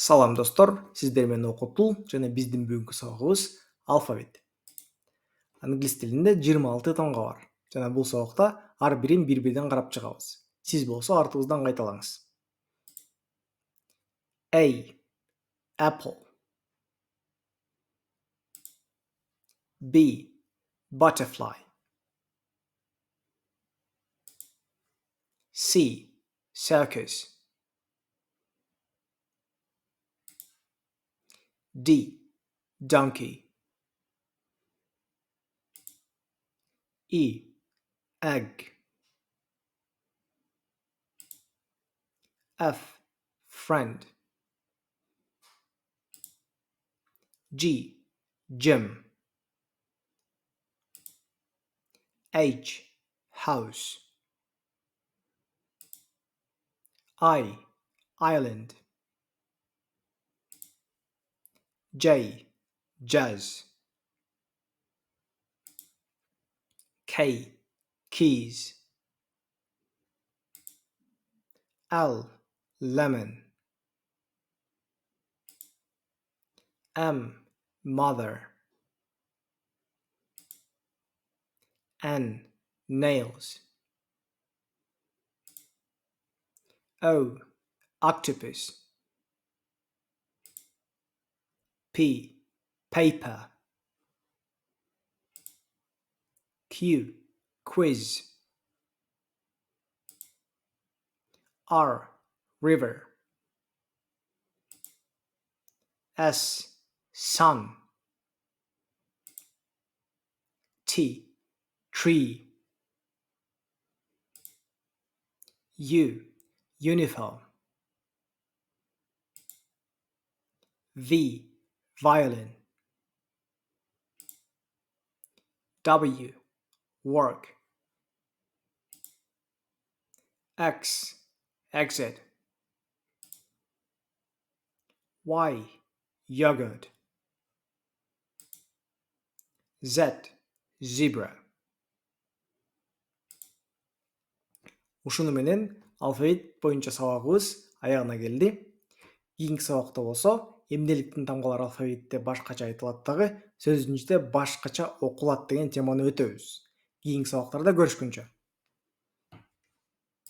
Салам достор, сиздер менен Okutool жана биздин бүгүнкү сабагыбыз алфавит. Англис тилинде 26 тамга бар. Жана бул сабакта ар бирин бир-бирден карап чыгабыз. Сиз болсо артыбыздан кайталаңыз. A. Apple. B. Butterfly. C. Circus. D. Donkey. E. Egg. F. Friend. G. Gym. H. House. I. Island. J. Jazz. K. Keys. L. Lemon. M. Mother. N. Nails. O. Octopus. P. Paper. Q. Quiz. R. River. S. Sun. T. Tree. U. Uniform. V. Violin. W. Work. X. Exit. Y. Yogurt. Z. Zebra. Ушуну менен алфавит боюнча сабагыбыз аягына келди. Кийинки сабакта болсо эмнеликтин тамгалар алфавитте башкача айтылат дагы сөздүн ичинде башкача окулат деген теманы өтөбүз. Кийинки сабактарда көрүшкүнчө.